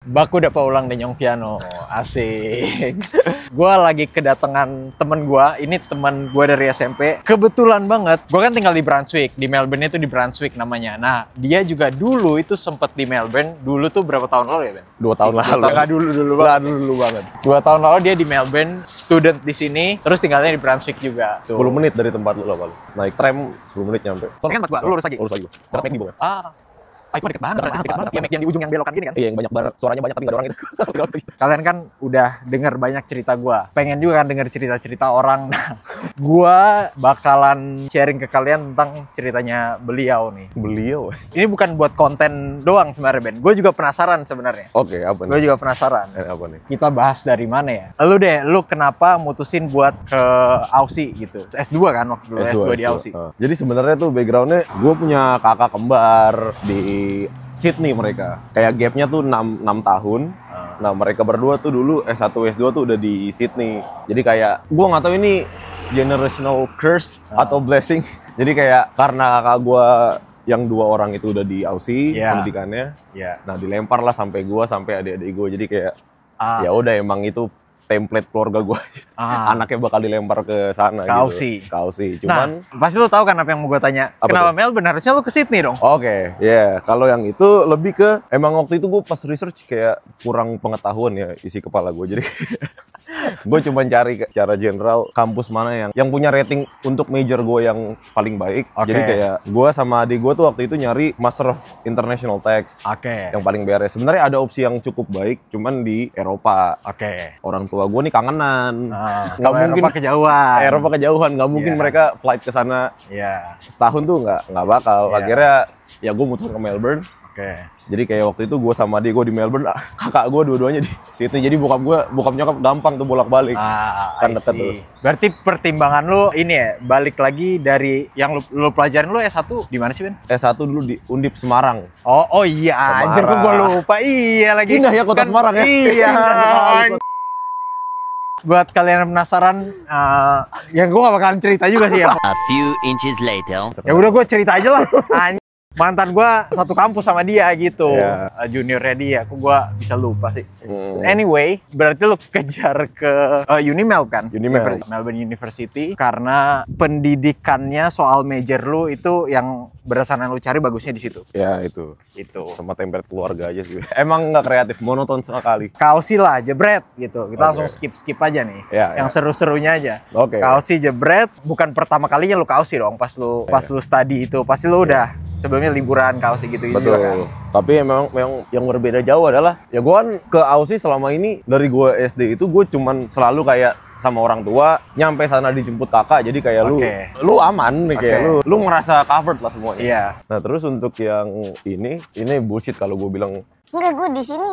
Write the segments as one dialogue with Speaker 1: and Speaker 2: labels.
Speaker 1: Baku dapat ulang denyong piano, asik. Gue lagi kedatangan temen gue, ini teman gue dari SMP. Kebetulan banget, gue kan tinggal di Brunswick, di Melbourne itu di Brunswick namanya. Nah, dia juga dulu itu sempet di Melbourne, dulu tuh berapa tahun lalu ya Ben?
Speaker 2: 2 tahun lalu.
Speaker 1: Nggak dulu banget.
Speaker 2: Dulu banget.
Speaker 1: 2 tahun lalu dia di Melbourne, student di sini, terus tinggalnya di Brunswick juga.
Speaker 2: 10 menit dari tempat lu lah paling. Naik tram 10 menit nyampe.
Speaker 1: Soalnya kan tempat gue, lu lurus lagi?
Speaker 2: Lurus lagi gue. Dekat McD gue.
Speaker 1: Itu deket banget. Yang di ujung yang belokan gini kan?
Speaker 2: Iya, yang banyak banget. Suaranya banyak tapi nggak ada orang itu.
Speaker 1: Kalian kan udah denger banyak cerita gue. Pengen juga kan denger cerita-cerita orang. Nah, gue bakalan sharing ke kalian tentang ceritanya beliau nih.
Speaker 2: Beliau?
Speaker 1: Ini bukan buat konten doang sebenarnya, Ben. Gue juga penasaran sebenarnya.
Speaker 2: Oke, apa nih?
Speaker 1: Gue juga penasaran.
Speaker 2: Apa nih?
Speaker 1: Kita bahas dari mana ya? Lu kenapa mutusin buat ke Aussie gitu? S2 kan waktu dulu, S2 di Aussie.
Speaker 2: Jadi sebenarnya tuh backgroundnya gue punya kakak kembar di Sydney mereka. Kayak gapnya tuh 6 tahun. Nah mereka berdua tuh dulu S1, S2 tuh udah di Sydney. Jadi kayak gue nggak tahu ini generational curse atau blessing. Jadi kayak karena kakak gue yang 2 orang itu udah di Aussie pendidikannya. Nah dilempar lah sampai gue sampai adik-adik gue. Jadi kayak ya udah emang itu template keluarga gue. Anaknya bakal dilempar ke sana
Speaker 1: gitu.
Speaker 2: Ke Aussie. Cuman
Speaker 1: pasti lu tahu kan apa yang mau gue tanya. Kenapa Melbourne? Harusnya lu ke Sydney dong.
Speaker 2: Oke, kalau yang itu lebih ke emang waktu itu gue pas research kayak kurang pengetahuan ya isi kepala gue. Jadi gue cuma cari secara general kampus mana yang punya rating untuk major gue yang paling baik. Jadi kayak gue sama adik gue tuh waktu itu nyari Master of International Tax yang paling beres. Sebenarnya ada opsi yang cukup baik, cuman di Eropa. Orang tua gue nih kangenan. Nggak mungkin Eropa kejauhan, nggak mungkin mereka flight ke sana. Setahun tuh nggak bakal. Akhirnya ya gue mutusin ke Melbourne. Jadi kayak waktu itu gue sama adik gue di Melbourne, kakak gue dua-duanya di Sydney. Jadi bokap nyokap gampang tuh bolak-balik. Kan deket tuh.
Speaker 1: Berarti pertimbangan lu ini ya, balik lagi dari yang lu pelajarin lu S1 di mana sih, Ben?
Speaker 2: S1 dulu di Undip Semarang.
Speaker 1: Oh iya, anjir gue lupa. Iya lagi.
Speaker 2: Indah ya kota Semarang ya?
Speaker 1: Iya. Buat kalian yang penasaran, ya gue gak bakalan cerita juga sih ya.
Speaker 3: A few inches later.
Speaker 1: Ya udah gue cerita aja lah. Mantan gue satu kampus sama dia gitu. Juniornya dia, aku gue bisa lupa sih. Anyway, berarti lu kejar ke Unimel kan? Melbourne University. Karena pendidikannya soal major lu itu yang berdasarkan lu cari bagusnya di situ.
Speaker 2: Ya itu. Sama template keluarga aja sih. Emang nggak kreatif, monoton sekali.
Speaker 1: Kausi lah, jebret gitu. Kita langsung skip aja nih. Yang seru-serunya aja. Kausi jebret, bukan pertama kalinya lu kausi dong. Pas lu study itu, pasti lu udah sebelumnya liburan ke Aussie gitu juga kan.
Speaker 2: Tapi memang yang berbeda jauh adalah ya gue kan ke Aussie selama ini dari gue SD itu gue cuman selalu kayak sama orang tua nyampe sana dijemput kakak, jadi kayak lu aman nih, kayak lu ngerasa covered lah semuanya. Nah terus untuk yang ini bullshit kalau gue bilang
Speaker 4: enggak, gue di sini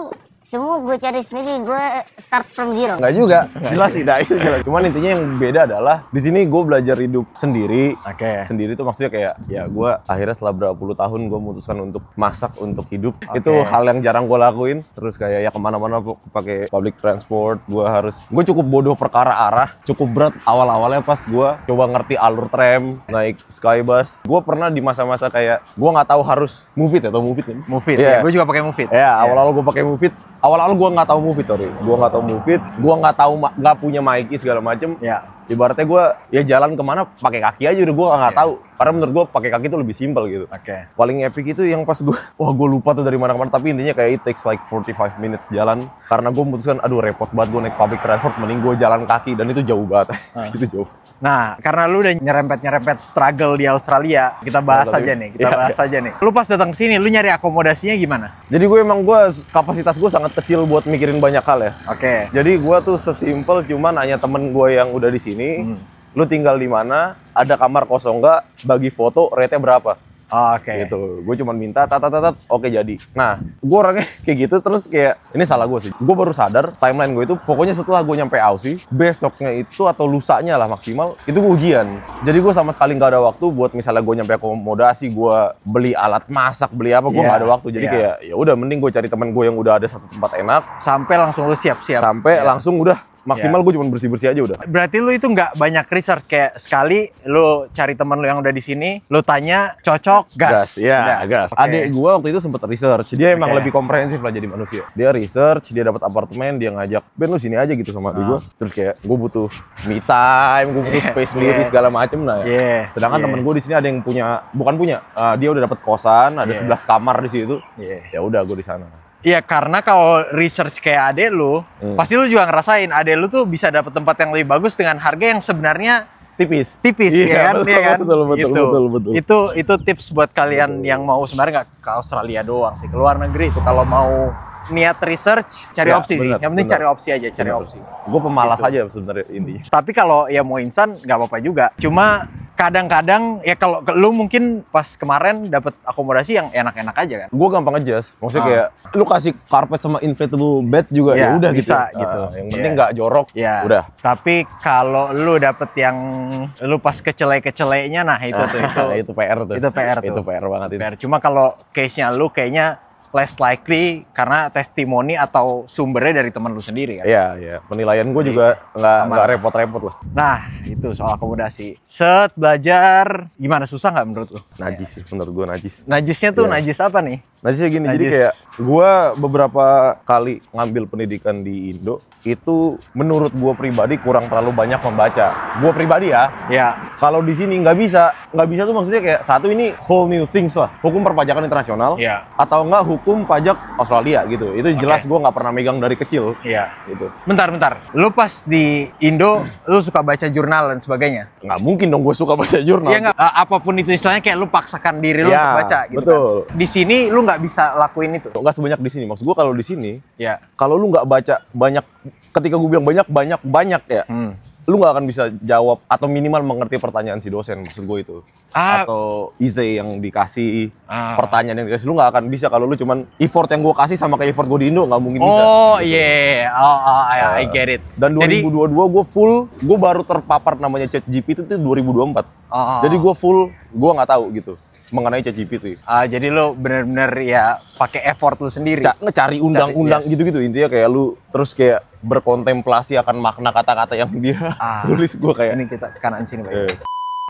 Speaker 4: semua gue cari sendiri, gue start from zero.
Speaker 2: Enggak juga, jelas tidak itu jelas. Cuman intinya yang beda adalah di sini gue belajar hidup sendiri. Sendiri itu maksudnya kayak ya gue akhirnya setelah berapa puluh tahun gue memutuskan untuk masak untuk hidup. Itu hal yang jarang gue lakuin. Terus kayak ya kemana-mana pakai public transport. Gue cukup bodoh perkara arah. Cukup berat awal-awalnya pas gue coba ngerti alur tram, naik skybus. Gue pernah di masa-masa kayak gue nggak tahu harus move it atau move it kan?
Speaker 1: Move it. Gue juga pakai move it.
Speaker 2: Awal-awal gue pakai move it. Awal-awal gue nggak tahu move it, gue nggak punya mic segala macem. Ibaratnya gue ya jalan kemana pakai kaki aja udah, gue nggak tahu. Karena menurut gue pakai kaki itu lebih simpel gitu. Paling epic itu yang pas gue lupa tuh dari mana-mana. Tapi intinya kayak it takes like 45 minutes jalan. Karena gue memutuskan aduh repot banget gue naik public transport, mending gue jalan kaki, dan itu jauh banget. Itu jauh.
Speaker 1: Nah karena lu udah nyerempet struggle di Australia, kita bahas aja nih. Lu pas datang ke sini lu nyari akomodasinya gimana?
Speaker 2: Jadi kapasitas gue sangat kecil buat mikirin banyak hal ya. Jadi gue tuh sesimpel cuman hanya temen gue yang udah di sini. Lu tinggal di mana, ada kamar kosong nggak, bagi foto, rate-nya berapa. Gitu. Gue cuma minta oke jadi. Nah, gue orangnya kayak gitu, terus kayak ini salah gue sih. Gue baru sadar timeline gue itu pokoknya setelah gue nyampe Aussie, besoknya itu atau lusanya lah maksimal itu gue ujian. Jadi gue sama sekali nggak ada waktu buat misalnya gue nyampe akomodasi, gue beli alat masak, beli apa, gue nggak ada waktu. Jadi kayak ya udah mending gue cari teman gue yang udah ada satu tempat enak.
Speaker 1: Sampai langsung lu siap-siap.
Speaker 2: Langsung udah maksimal gue cuma bersih-bersih aja udah.
Speaker 1: Berarti lu itu nggak banyak research, kayak sekali lu cari teman lu yang udah di sini, lu tanya cocok gas.
Speaker 2: Ya,
Speaker 1: Udah.
Speaker 2: gas.
Speaker 1: Oke.
Speaker 2: Adik gue waktu itu sempet research. Dia emang
Speaker 1: Oke.
Speaker 2: lebih komprehensif lah jadi manusia. Dia research, dia dapat apartemen, dia ngajak, Ben lu sini aja gitu sama adik gue. Terus kayak gue butuh me time, gue butuh space sendiri segala macem lah.
Speaker 1: Yeah.
Speaker 2: Sedangkan
Speaker 1: Yeah.
Speaker 2: temen gue di sini ada yang punya, bukan punya, dia udah dapat kosan, ada 11 kamar di situ.
Speaker 1: Yeah.
Speaker 2: Ya udah gue di sana.
Speaker 1: Iya, karena kalau research kayak adek lu, pasti lu juga ngerasain adek lu tuh bisa dapet tempat yang lebih bagus dengan harga yang sebenarnya
Speaker 2: Tipis.
Speaker 1: tipis, ya kan?
Speaker 2: betul,
Speaker 1: Iya kan?
Speaker 2: betul,
Speaker 1: Gitu.
Speaker 2: betul.
Speaker 1: Itu tips buat kalian yang mau sebenarnya nggak ke Australia doang sih, ke luar negeri itu kalau mau niat research, cari
Speaker 2: Ya,
Speaker 1: opsi
Speaker 2: bener,
Speaker 1: sih. Yang penting
Speaker 2: bener.
Speaker 1: cari opsi aja, cari opsi.
Speaker 2: Gue pemalas aja sebenarnya intinya.
Speaker 1: Tapi kalau ya mau instan nggak apa-apa juga. Cuma kadang-kadang ya kalau lu mungkin pas kemarin dapat akomodasi yang enak-enak aja kan.
Speaker 2: Gue gampang adjust. Maksudnya kayak lu kasih karpet sama inflatable bed juga
Speaker 1: Ya,
Speaker 2: ya udah
Speaker 1: bisa
Speaker 2: gitu.
Speaker 1: gitu.
Speaker 2: Yang penting
Speaker 1: Ya.
Speaker 2: nggak jorok.
Speaker 1: Ya.
Speaker 2: Udah.
Speaker 1: Tapi kalau lu dapet yang lu pas kecele-kecelenya, nah itu tuh
Speaker 2: itu PR tuh.
Speaker 1: Itu PR tuh.
Speaker 2: Itu PR banget itu.
Speaker 1: PR. Cuma kalau case-nya lu kayaknya less likely karena testimoni atau sumbernya dari teman lu sendiri kan.
Speaker 2: Iya, iya. Penilaian gue juga nggak repot-repot lah.
Speaker 1: Nah, itu soal akomodasi. Set belajar gimana, susah nggak menurut lu?
Speaker 2: Najis sih, menurut gue najis.
Speaker 1: Najisnya tuh
Speaker 2: Iya.
Speaker 1: najis apa nih?
Speaker 2: Najisnya gini, jadi
Speaker 1: Najis.
Speaker 2: kayak gue beberapa kali ngambil pendidikan di Indo, itu menurut gue pribadi kurang terlalu banyak membaca. Gue pribadi ya,
Speaker 1: Ya.
Speaker 2: kalau di sini nggak bisa tuh maksudnya kayak satu ini whole new things lah, hukum perpajakan internasional,
Speaker 1: Iya.
Speaker 2: atau enggak hukum pajak Australia gitu. Itu jelas gue nggak pernah megang dari kecil,
Speaker 1: Iya.
Speaker 2: gitu.
Speaker 1: Bentar. Lu pas di Indo, lu suka baca jurnal dan sebagainya?
Speaker 2: Nggak mungkin dong gue suka baca jurnal.
Speaker 1: Iya nggak? Apapun itu istilahnya kayak lu paksakan diri lu
Speaker 2: Ya,
Speaker 1: untuk baca gitu
Speaker 2: betul.
Speaker 1: kan. Di sini lu nggak bisa lakuin itu.
Speaker 2: Nggak sebanyak di sini. Maksud gue kalau di sini,
Speaker 1: Ya.
Speaker 2: kalau lu nggak baca banyak, ketika gue bilang banyak ya, lu nggak akan bisa jawab atau minimal mengerti pertanyaan si dosen, maksud gue itu. Atau essay yang dikasih, pertanyaan yang dikasih, lu nggak akan bisa kalau lu cuman effort yang gue kasih sama kayak effort gue di Indo, nggak mungkin bisa.
Speaker 1: Oh iya, I get it.
Speaker 2: Dan
Speaker 1: Jadi,
Speaker 2: 2022 gue full, gue baru terpapar namanya ChatGPT itu 2024. Jadi gue full, gue nggak tahu gitu mengenai ChatGPT.
Speaker 1: jadi lu bener-bener ya pakai effort lu sendiri.
Speaker 2: Ngecari undang-undang
Speaker 1: Yes.
Speaker 2: gitu-gitu, intinya kayak lu terus kayak berkontemplasi akan makna kata-kata yang dia tulis. Gue kayak
Speaker 1: Ini kita ke kanan sini, Pak.
Speaker 2: Eh.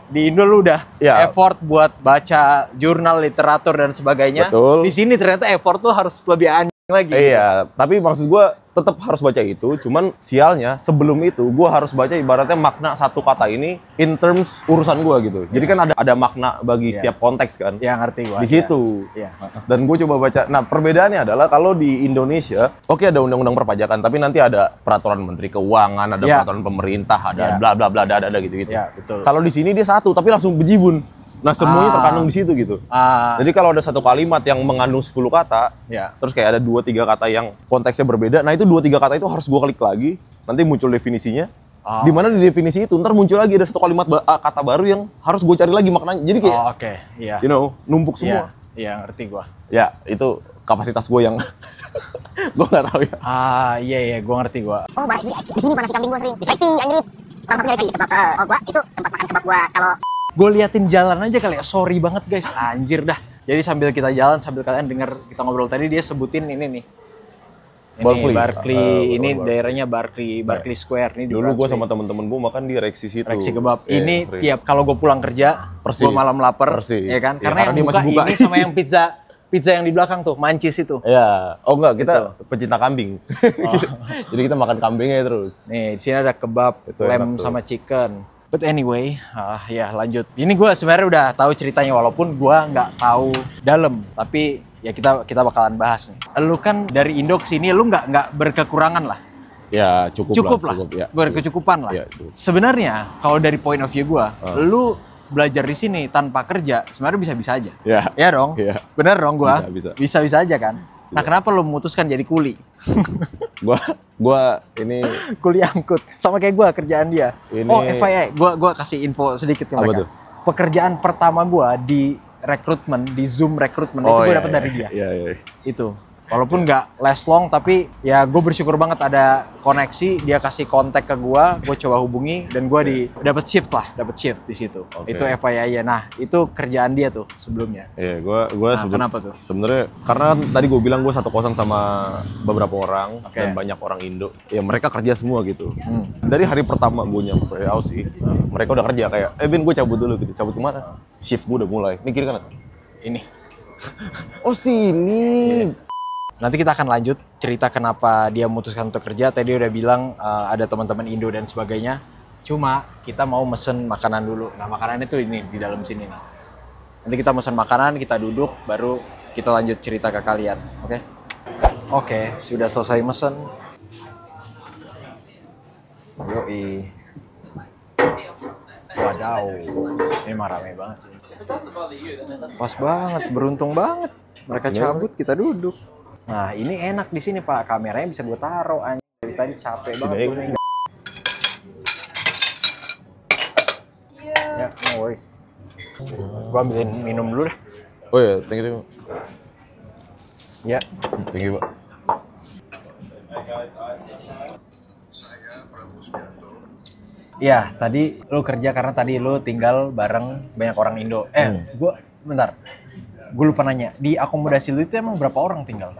Speaker 1: Di Indo lu udah
Speaker 2: Ya.
Speaker 1: effort buat baca jurnal, literatur dan sebagainya.
Speaker 2: Betul.
Speaker 1: Di sini ternyata effort tuh harus lebih anjing lagi.
Speaker 2: Iya, tapi maksud gue tetap harus baca itu. Cuman sialnya sebelum itu gue harus baca ibaratnya makna satu kata ini in terms urusan gue gitu. Jadi kan ada makna bagi setiap konteks kan.
Speaker 1: Ya ngerti gua.
Speaker 2: Di situ.
Speaker 1: Iya.
Speaker 2: Dan gue coba baca. Nah perbedaannya adalah kalau di Indonesia, oke ada undang-undang perpajakan, tapi nanti ada peraturan Menteri Keuangan, ada
Speaker 1: Iya.
Speaker 2: peraturan pemerintah, ada
Speaker 1: Iya.
Speaker 2: bla bla bla, ada gitu-gitu.
Speaker 1: Iya, betul.
Speaker 2: Kalau di sini dia satu, tapi langsung bejibun. Nah semuanya terkandung di situ gitu. Jadi kalau ada satu kalimat yang mengandung 10 kata,
Speaker 1: Ya.
Speaker 2: terus kayak ada 2-3 kata yang konteksnya berbeda, nah itu 2-3 kata itu harus gue klik lagi, nanti muncul definisinya. Di mana di definisi itu ntar muncul lagi ada satu kalimat kata baru yang harus gue cari lagi maknanya. Jadi kayak,
Speaker 1: Oke. Iya.
Speaker 2: you know, numpuk semua.
Speaker 1: Iya, ngerti gua.
Speaker 2: Ya itu kapasitas gue yang gue nggak tahu ya.
Speaker 1: Iya, gua ngerti gua.
Speaker 4: Oh, di sini nasi kambing gua sering. Diseleksi, anjrit. Salah satunya diseleksi kebab. Oh, gua itu tempat makan kebab gua kalau
Speaker 1: Gue liatin jalan aja kali ya, sorry banget guys, anjir dah. Jadi sambil kita jalan, sambil kalian denger kita ngobrol tadi, dia sebutin ini nih. Ini
Speaker 2: Berkeley.
Speaker 1: Barclay, ini
Speaker 2: Barclay.
Speaker 1: daerahnya Barclay Square. Ini di
Speaker 2: Dulu gue
Speaker 1: Brunswick.
Speaker 2: sama temen-temen gue makan di Rexy situ.
Speaker 1: Reksi kebab.
Speaker 2: Iya,
Speaker 1: Ini
Speaker 2: sering.
Speaker 1: tiap kalau gue pulang kerja,
Speaker 2: Persis.
Speaker 1: gue malam lapar,
Speaker 2: Persis.
Speaker 1: ya kan?
Speaker 2: Ya,
Speaker 1: Karena yang
Speaker 2: karena dia
Speaker 1: buka,
Speaker 2: masih buka.
Speaker 1: ini sama yang pizza yang di belakang tuh, Mancis itu.
Speaker 2: Ya, oh enggak, kita
Speaker 1: Gitu.
Speaker 2: pecinta kambing. Jadi kita makan kambingnya terus.
Speaker 1: Nih, di sini ada kebab,
Speaker 2: Itu
Speaker 1: lem
Speaker 2: enak tuh.
Speaker 1: sama chicken. But anyway, ya lanjut. Ini gue sebenarnya udah tahu ceritanya walaupun gue nggak tahu dalam, tapi ya kita bakalan bahas nih. Lu kan dari Indo ke sini, lu nggak berkekurangan lah.
Speaker 2: Ya, cukup lah.
Speaker 1: Ya. Berkecukupan lah.
Speaker 2: Ya, cukup.
Speaker 1: Sebenarnya kalau dari point of view gue, lu belajar di sini tanpa kerja sebenarnya bisa-bisa aja.
Speaker 2: Ya.
Speaker 1: Ya dong.
Speaker 2: Iya.
Speaker 1: Bener dong gue.
Speaker 2: Bisa.
Speaker 1: Bisa-bisa aja kan. Nah kenapa lu memutuskan jadi kuli?
Speaker 2: Gua ini
Speaker 1: Kuli angkut sama kayak gua kerjaan dia.
Speaker 2: Ini-
Speaker 1: Oh FYI, gua kasih info sedikit ke
Speaker 2: Apa
Speaker 1: mereka.
Speaker 2: tuh?
Speaker 1: Pekerjaan pertama gua di rekrutmen, di Zoom rekrutmen itu gua dapat dari dia.
Speaker 2: Iya.
Speaker 1: Itu. Walaupun nggak last long, tapi ya gue bersyukur banget ada koneksi, dia kasih kontak ke gue coba hubungi dan gue dapat shift di situ. Itu FYI ya. Nah, itu kerjaan dia tuh sebelumnya.
Speaker 2: Iya, gue
Speaker 1: kenapa tuh?
Speaker 2: Sebenarnya karena tadi gue bilang gue satu kosan sama beberapa orang dan banyak orang Indo. Ya mereka kerja semua gitu. Dari hari pertama gue nyampe Aussie, mereka udah kerja kayak, Ben gue cabut dulu gitu. Cabut kemana? Shift gue udah mulai. Ini kiri kanan?
Speaker 1: Ini.
Speaker 2: Oh sini.
Speaker 1: Nanti kita akan lanjut cerita kenapa dia memutuskan untuk kerja. Tadi dia udah bilang ada teman-teman Indo dan sebagainya. Cuma kita mau mesen makanan dulu. Nah makanannya tuh ini di dalam sini nih. Nanti kita mesen makanan, kita duduk, baru kita lanjut cerita ke kalian. Oke? Oke, sudah selesai mesen. Yoi. Wadaw, ini mah rame banget sih. Pas banget, beruntung banget. Mereka cabut, kita duduk. Nah, ini enak di sini Pak, kameranya bisa gue taruh. Dari tadi capek banget. Ya, no worries. Gue ambilin minum dulu deh.
Speaker 2: Oh iya, thank you.
Speaker 1: Ya.
Speaker 2: Thank you, Pak.
Speaker 1: Ya, tadi lu kerja karena tadi lu tinggal bareng banyak orang Indo. Bentar. Gue lupa nanya, di akomodasi lu itu emang berapa orang tinggal?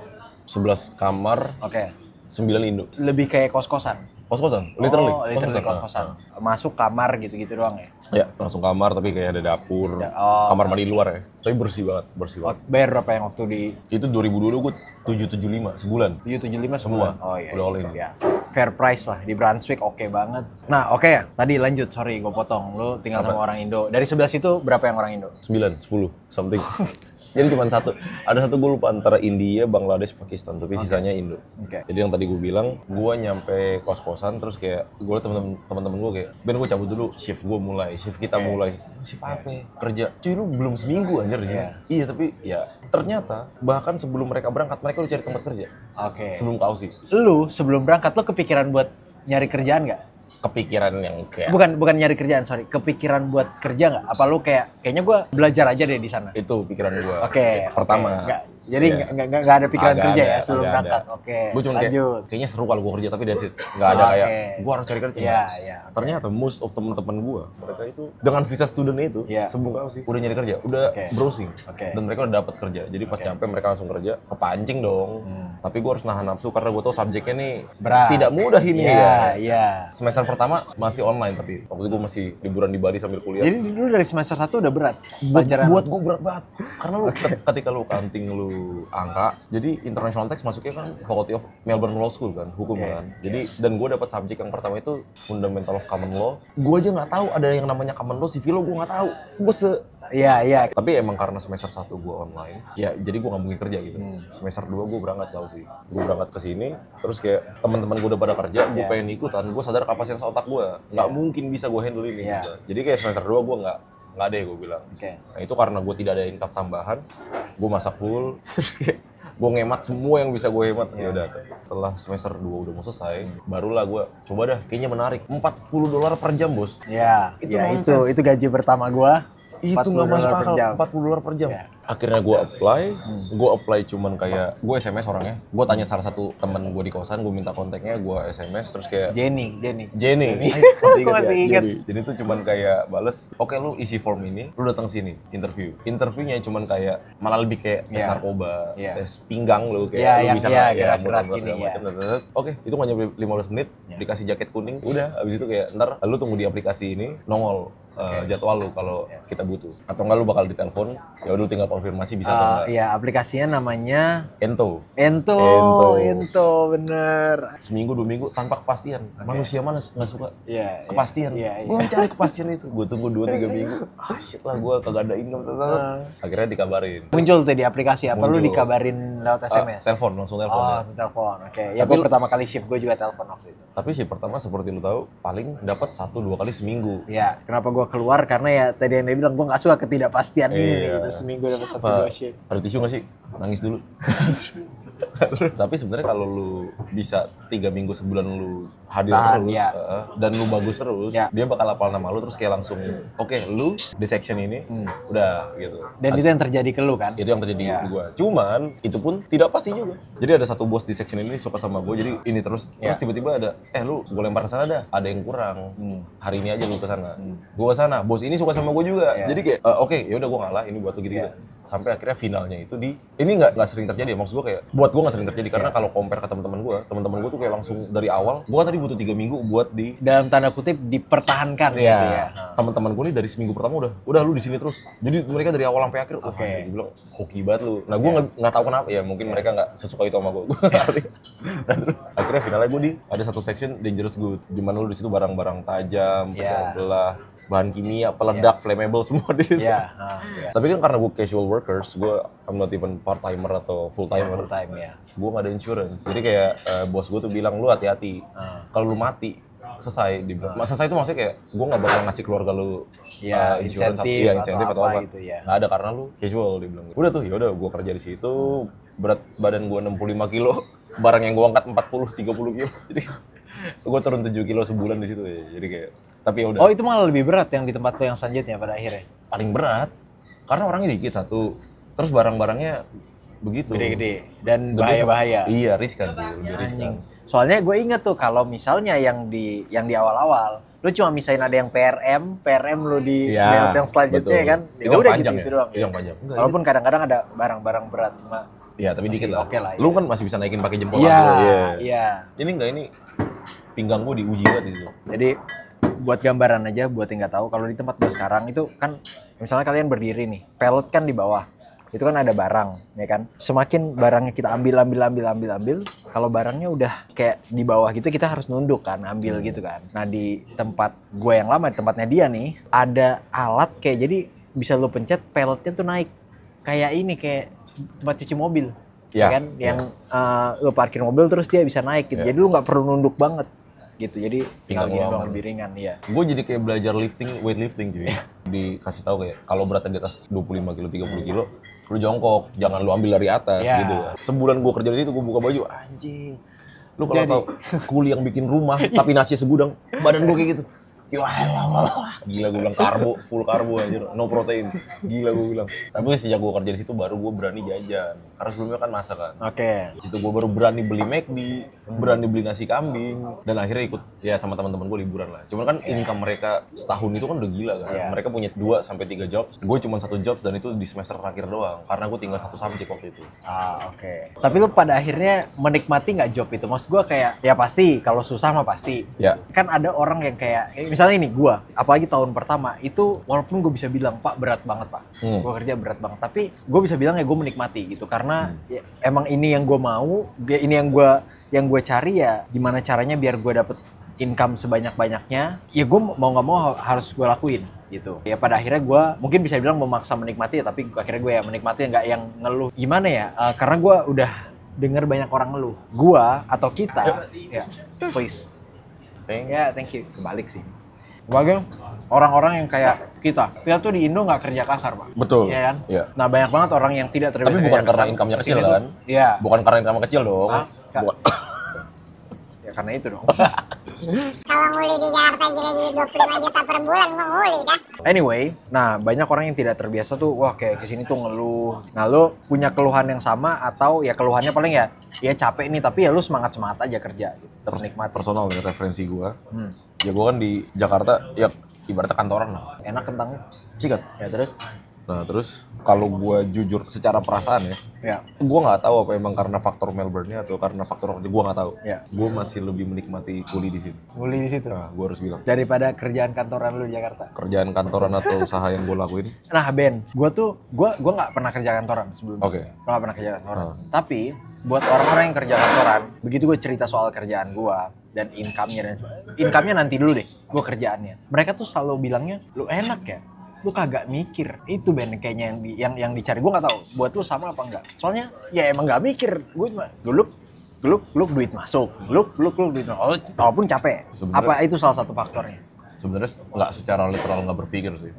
Speaker 2: 11 kamar, 9 Indo.
Speaker 1: Lebih kayak kos-kosan?
Speaker 2: Kos-kosan, literally.
Speaker 1: Literally kos-kosan. Masuk kamar gitu-gitu doang ya?
Speaker 2: Ya, langsung kamar tapi kayak ada dapur, kamar mandi luar ya. Tapi bersih banget.
Speaker 1: Bayar berapa yang waktu di...
Speaker 2: Itu 2022 gue 775 sebulan.
Speaker 1: 775
Speaker 2: semua.
Speaker 1: Oh iya.
Speaker 2: Udah all in.
Speaker 1: Ya. Fair price lah, di Brunswick oke banget. Nah oke ya, tadi lanjut, sorry gue potong. Lu tinggal sama orang Indo. Dari 11 itu berapa yang orang Indo?
Speaker 2: 9, 10, something. Jadi cuma satu. Ada satu gue lupa antara India, Bangladesh, Pakistan, tapi sisanya Indo. Jadi yang tadi gue bilang, gue nyampe kos-kosan terus kayak gue liat teman-teman gue kayak, Ben gue cabut dulu, shift gue mulai, shift kita mulai. Shift apa? Kerja. Cuy lu belum seminggu anjir di sini. Iya, tapi ya ternyata bahkan sebelum mereka berangkat, mereka udah cari tempat kerja. Sebelum ke Aussie.
Speaker 1: Lu sebelum berangkat lu kepikiran buat nyari kerjaan nggak?
Speaker 2: Kepikiran yang kayak
Speaker 1: bukan nyari kerjaan, sorry, kepikiran buat kerja nggak? Apa lu kayaknya gue belajar aja deh di sana?
Speaker 2: Itu pikiran gue.
Speaker 1: Pertama. Jadi nggak ada pikiran kerja ya sebelum berangkat.
Speaker 2: Gue cuma kayaknya seru kalau gue kerja, tapi that's it. Nggak ada kayak gue harus cari kerja. Ternyata most of teman-teman gue, mereka itu dengan visa student itu sebelum kau sih udah nyari kerja, udah browsing, dan mereka udah dapat kerja. Jadi pas nyampe mereka langsung kerja, kepancing dong. Tapi gue harus nahan nafsu karena gue tahu subjeknya nih
Speaker 1: berat,
Speaker 2: tidak mudah ini
Speaker 1: ya.
Speaker 2: Semester pertama masih online, tapi waktu itu gue masih liburan di Bali sambil kuliah.
Speaker 1: Jadi dulu dari semester 1 udah berat?
Speaker 2: Buat gue berat banget. Karena lu ketika lu counting lu angka, jadi international tax masuknya kan Faculty of Melbourne Law School kan, hukum kan. Jadi dan gue dapat subjek yang pertama itu Fundamental of Common Law. Gue aja nggak tahu ada yang namanya Common Law, civil law gue nggak tahu. Gue Tapi emang karena semester 1 gue online, ya jadi gue nggak mungkin kerja gitu. Semester 2 gue berangkat tau sih. Gue berangkat ke sini, terus kayak teman-teman gue udah pada kerja, gue pengen ikutan. Gue sadar kapasitas otak gue nggak mungkin bisa gue handle ini. Gitu. Jadi kayak semester 2 gue nggak deh gue bilang. Nah itu karena gue tidak ada income tambahan, gue masak full, terus kayak gue ngemat semua yang bisa gue hemat. Ya udah, setelah semester 2 udah mau selesai, barulah gue coba dah, kayaknya menarik. $40 per jam bos.
Speaker 1: Itu gaji pertama gue.
Speaker 2: Itu nggak masuk akal, $40 per jam. Akhirnya gue apply cuman kayak, gue SMS orangnya. Gue tanya salah satu temen gue di kosan, gue minta kontaknya, gue SMS, terus kayak
Speaker 1: Jenny.
Speaker 2: Masih ingat. Jadi itu cuman kayak bales, oke lu isi form ini, lu datang sini, interviewnya cuman kayak, malah lebih kayak tes narkoba, tes pinggang lu, kayak lu bisa
Speaker 1: gerak-gerak gini ya.
Speaker 2: Oke, itu nggak nyampe 15 menit, dikasih jaket kuning, udah, abis itu kayak, ntar lu tunggu di aplikasi ini, nongol jadwal lu kalau kita butuh, atau enggak lu bakal ditelepon, ya udah lu tinggal konfirmasi bisa atau enggak.
Speaker 1: Iya, aplikasinya namanya
Speaker 2: Ento,
Speaker 1: bener.
Speaker 2: Seminggu 2 minggu tanpa kepastian. Manusia mana nggak suka kepastian. Gue mencari kepastian itu. Gue tunggu 2-3 minggu. Shit lah, gue kagak ada income. Akhirnya dikabarin.
Speaker 1: Muncul tuh di aplikasi apa? Lu dikabarin lewat SMS?
Speaker 2: Langsung telepon.
Speaker 1: Telepon. Oke. Ya gue pertama kali shift gue juga telepon waktu itu.
Speaker 2: Tapi shift pertama seperti lu tahu paling dapat 1-2 kali seminggu.
Speaker 1: Iya. Kenapa gue keluar? Karena ya tadi yang dia bilang gue nggak suka ketidakpastian ini gitu. Seminggu dapat 1-2 shift.
Speaker 2: Ada tisu nggak sih? Nangis dulu. Tapi sebenarnya kalau lu bisa 3 minggu sebulan lu hadir
Speaker 1: Tahan,
Speaker 2: terus
Speaker 1: ya.
Speaker 2: dan lu bagus terus,
Speaker 1: Ya.
Speaker 2: dia bakal hafal nama lu terus kayak langsung oke, lu di section ini udah gitu.
Speaker 1: Dan itu yang terjadi ke lu kan?
Speaker 2: Itu yang terjadi di gua. Cuman itu pun tidak pasti juga. Jadi ada satu bos di section ini suka sama gua, jadi ini terus tiba-tiba ada lu gua lempar ke sana dah, ada yang kurang. Hari ini aja lu ke sana. Gua ke sana, bos ini suka sama gua juga. Jadi kayak oke, ya udah gua ngalah, ini buat lu gitu-gitu. Sampai akhirnya finalnya itu ini nggak sering terjadi ya, maksud gua kayak buat gua nggak sering terjadi karena kalau compare ke teman-teman gua tuh kayak langsung dari awal. Gua tadi butuh 3 minggu buat
Speaker 1: dalam tanda kutip dipertahankan gitu ya.
Speaker 2: Teman-teman gue nih dari seminggu pertama udah lu di sini terus. Jadi mereka dari awal sampai akhir, gue bilang hoki banget lu. Nah gue nggak tahu kenapa ya, mungkin mereka nggak sesuka itu sama gue. Nah, terus akhirnya finalnya gue ada satu section dangerous good, di mana lu di situ barang-barang tajam, pecah belah, bahan kimia, peledak, flammable semua di situ. Tapi kan karena gue casual workers, gue I'm not even part timer atau full timer.
Speaker 1: Full time ya.
Speaker 2: Gue nggak ada insurance. Jadi kayak bos gue tuh bilang lu hati-hati. Kalau lu mati selesai dibilang. Selesai itu maksudnya kayak gue nggak bakal ngasih keluarga lu insurance insentif atau apa.
Speaker 1: Gitu ya.
Speaker 2: Nggak ada karena lu casual dibilang. Udah tuh, ya udah gue kerja di situ, berat badan gue 65 kilo, barang yang gue angkat 40-30 kilo. Jadi gue turun 7 kilo sebulan di situ ya. Jadi kayak tapi ya udah.
Speaker 1: Oh, itu malah lebih berat yang di tempat lo yang selanjutnya pada akhirnya.
Speaker 2: Paling berat. Karena orangnya dikit satu. Terus barang-barangnya begitu.
Speaker 1: Gede-gede dan bahaya-bahaya.
Speaker 2: Iya, riskan sih, lebih riskan.
Speaker 1: Soalnya gue inget tuh kalau misalnya yang di awal-awal lu cuma misain ada yang PRM lu di belt yang selanjutnya kan. Ya udah gitu doang.
Speaker 2: Itu yang panjang.
Speaker 1: Walaupun kadang-kadang ada barang-barang berat cuma
Speaker 2: iya, tapi dikit lah.
Speaker 1: Oke lah.
Speaker 2: Lu kan masih bisa naikin pakai jempol.
Speaker 1: Iya.
Speaker 2: Ini pinggang gua diuji banget itu.
Speaker 1: Jadi buat gambaran aja buat yang nggak tahu, kalau di tempat gue sekarang itu kan misalnya kalian berdiri nih, pellet kan di bawah. Itu kan ada barang, ya kan? Semakin barangnya kita ambil, kalau barangnya udah kayak di bawah gitu, kita harus nunduk kan, ambil gitu kan. Nah, di tempat gue yang lama, di tempatnya dia nih, ada alat kayak jadi bisa lu pencet, pelletnya tuh naik. Kayak ini, kayak tempat cuci mobil. Ya kan? Yang lu parkir mobil terus dia bisa naik gitu. Jadi lu nggak perlu nunduk banget. Gitu, jadi tinggal gini doang lebih ringan, ya.
Speaker 2: Gue jadi kayak belajar weightlifting gitu ya. Dikasih tahu kayak kalau beratnya di atas 25 kilo, 30 kilo, lu jongkok, jangan lu ambil dari atas gitu. Sebulan gue kerja di situ, gue buka baju, anjing. Lu kalau tahu kuli yang bikin rumah tapi nasinya segudang, badan gue kayak gitu. Gila gue bilang full karbo aja, no protein. Gila gue bilang. Tapi sejak gue kerja di situ baru gue berani jajan. Karena sebelumnya kan masak kan. Di situ gue baru berani beli McD, berani beli nasi kambing, dan akhirnya ikut ya sama teman-teman gue liburan lah. Cuman kan income mereka setahun itu kan udah gila kan. Mereka punya 2 sampai 3 jobs. Gue cuma 1 job dan itu di semester terakhir doang. Karena gue tinggal 1 subjek waktu itu.
Speaker 1: Tapi lu pada akhirnya menikmati nggak job itu? Maksud gue kayak ya pasti kalau susah mah pasti. Kan ada orang yang kayak misalnya ini gue, apalagi tahun pertama itu walaupun gue bisa bilang Pak berat banget Pak, gue kerja berat banget, tapi gue bisa bilang ya gue menikmati gitu karena ya, emang ini yang gue mau, ini yang gue cari ya gimana caranya biar gue dapet income sebanyak-banyaknya, ya gue mau nggak mau harus gue lakuin gitu. Ya pada akhirnya gue mungkin bisa bilang memaksa menikmati ya, tapi akhirnya gue ya menikmati nggak yang ngeluh. Gimana ya? Karena gue udah denger banyak orang ngeluh. Gue atau kita, ya please. Thank you. Kebalik sih. Bagi orang-orang yang kayak kita tuh di Indo nggak kerja kasar, Pak.
Speaker 2: Betul.
Speaker 1: Iya kan? Nah, banyak banget orang yang tidak terbiasa.
Speaker 2: Tapi bukan karena income-nya kecil kan?
Speaker 1: Iya.
Speaker 2: Bukan karena income kecil dong.
Speaker 1: Ya karena itu dong.
Speaker 4: Kalau nguli di Jakarta jadi 25 juta per bulan, mau nguli dah.
Speaker 1: Anyway, nah banyak orang yang tidak terbiasa tuh, wah kayak kesini tuh ngeluh. Nah, lu punya keluhan yang sama atau ya keluhannya paling ya capek nih, tapi ya lu semangat-semangat aja kerja gitu. Terus nikmat.
Speaker 2: Personal ya referensi gua. Ya gua kan di Jakarta ya ibaratnya kantoran lah.
Speaker 1: Enak kentang
Speaker 2: Cikat.
Speaker 1: ya terus.
Speaker 2: Nah terus kalau gua jujur secara perasaan ya, gua nggak tahu apa emang karena faktor Melbourne-nya atau karena faktor gua nggak tahu. Gua masih lebih menikmati kuli di sini.
Speaker 1: Kuli di situ.
Speaker 2: Nah, gua harus bilang.
Speaker 1: Daripada kerjaan kantoran lu di Jakarta.
Speaker 2: Kerjaan kantoran atau usaha yang gua lakuin.
Speaker 1: Nah Ben, gua nggak pernah kerja kantoran sebelumnya. Gua nggak pernah kerja kantoran. Tapi buat orang-orang yang kerja kantoran, begitu gue cerita soal kerjaan gua dan income-nya nanti dulu deh, gua kerjaannya. Mereka tuh selalu bilangnya, lu enak ya. Lu kagak mikir. Itu Ben kayaknya yang dicari. Gue nggak tahu buat lu sama apa enggak. Soalnya ya emang nggak mikir. Gue cuma geluk duit masuk. Geluk duit masuk. Walaupun capek. Apa itu salah satu faktornya?
Speaker 2: Sebenarnya nggak secara literal nggak berpikir sih.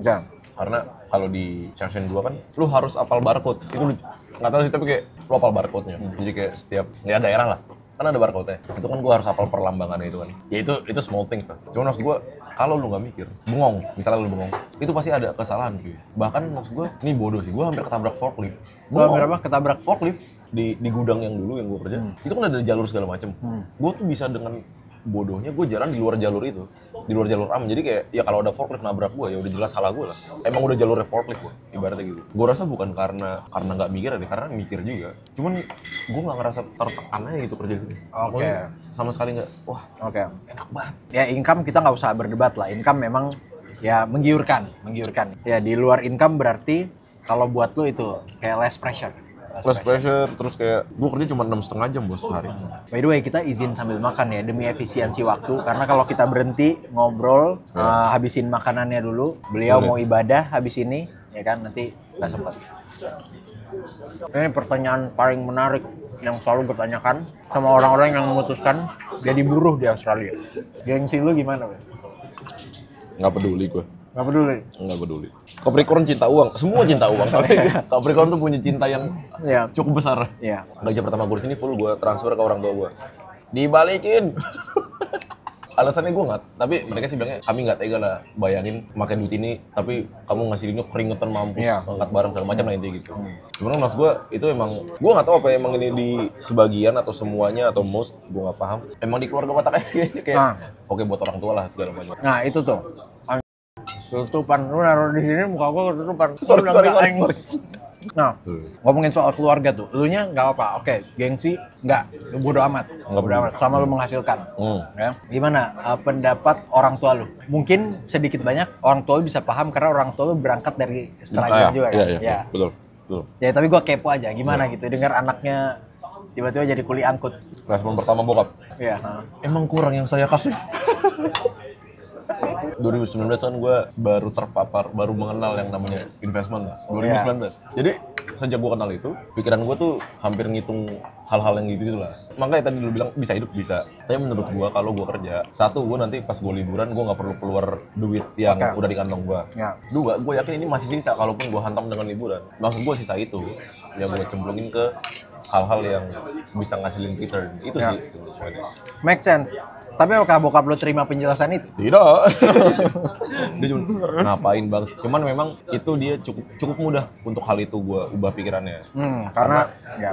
Speaker 2: Karena kalau di section 2 kan lu harus hafal barcode. Itu nggak tahu sih, tapi kayak lo hafal barcode-nya. Jadi kayak setiap ya daerah lah. Kan ada barcode-nya. Situ kan gue harus hafal perlambangannya itu kan. Ya itu small things lah. Cuma maksud gue, kalau lu nggak mikir, bengong, misalnya lu bengong, itu pasti ada kesalahan cuy. Bahkan maksud gue, ini bodoh sih, gue hampir ketabrak forklift.
Speaker 1: Hampir apa? Ketabrak
Speaker 2: Forklift di gudang yang dulu yang gue kerja. Itu kan ada jalur segala macem. Gue tuh bisa dengan bodohnya gue jalan di luar jalur itu, di luar jalur aman. Jadi kayak ya kalau ada forklift nabrak gue ya udah jelas salah gue lah. Emang udah jalurnya forklift gue, ibaratnya gitu. Gue rasa bukan karena nggak mikir deh, karena mikir juga. Cuman gue nggak ngerasa tertekan aja gitu kerja di sini.
Speaker 1: Oke.
Speaker 2: Sama sekali nggak. Wah,
Speaker 1: Oke.
Speaker 2: enak banget.
Speaker 1: Ya income kita nggak usah berdebat lah. Income memang ya menggiurkan. Ya di luar income berarti kalau buat lu itu kayak less pressure.
Speaker 2: Less pressure, terus kayak gue kerja cuma 6,5 jam bos sehari.
Speaker 1: By the way, kita izin sambil makan ya demi efisiensi waktu. Karena kalau kita berhenti ngobrol, habisin makanannya dulu. Beliau mau ibadah habis ini, ya kan nanti nggak sempat. Ini pertanyaan paling menarik yang selalu bertanyakan sama orang-orang yang memutuskan jadi buruh di Australia. Gengsi lu gimana, Ben?
Speaker 2: Nggak peduli gue.
Speaker 1: Nggak peduli.
Speaker 2: Nggak peduli. Capricorn cinta uang, semua cinta uang. Tapi Capricorn tuh punya cinta yang
Speaker 1: Ya.
Speaker 2: cukup besar.
Speaker 1: Ya.
Speaker 2: Gaji pertama gue di sini full gue transfer ke orang tua gue. Dibalikin. Alasannya gue nggak, tapi mereka sih bilangnya kami nggak tega lah bayangin makan duit ini, tapi kamu ngasih ini keringetan mampus, angkat barang segala macam lah intinya gitu. Cuman maksud gue itu emang, gue nggak tahu apa emang ini di sebagian atau semuanya atau most, gue nggak paham. Emang di keluarga Batak kayak oke buat orang tua lah segala macam.
Speaker 1: Nah itu tuh. Tutupan, lu naruh di sini muka gua ketutupan.
Speaker 2: Sorry.
Speaker 1: Nah, ngomongin soal keluarga tuh, elunya nggak apa, oke, gengsi nggak, lu bodo amat, sama lu menghasilkan. Ya. Gimana pendapat orang tua lu? Mungkin sedikit banyak orang tua lu bisa paham karena orang tua lu berangkat dari struggling juga kan?
Speaker 2: Iya, betul.
Speaker 1: Ya tapi gua kepo aja, gimana gitu, dengar anaknya tiba-tiba jadi kuli angkut.
Speaker 2: Respon pertama bokap,
Speaker 1: Iya.
Speaker 2: emang kurang yang saya kasih. 2019 kan gue baru terpapar, baru mengenal yang namanya investment lah. 2019. Jadi sejak gue kenal itu, pikiran gue tuh hampir ngitung hal-hal yang gitu lah. Makanya tadi lu bilang bisa hidup bisa. Tapi menurut gue kalau gue kerja, satu gue nanti pas gue liburan gue nggak perlu keluar duit yang udah di kantong gue. Dua, gue yakin ini masih sisa kalaupun gue hantam dengan liburan. Maksud gue sisa itu yang gue cemplungin ke hal-hal yang bisa ngasilin return. Itu sih sebenarnya.
Speaker 1: Make sense. Tapi apakah bokap lo terima penjelasan itu?
Speaker 2: Tidak. Dia cuma ngapain banget. Cuman memang itu dia cukup mudah untuk hal itu gue ubah pikirannya.
Speaker 1: Karena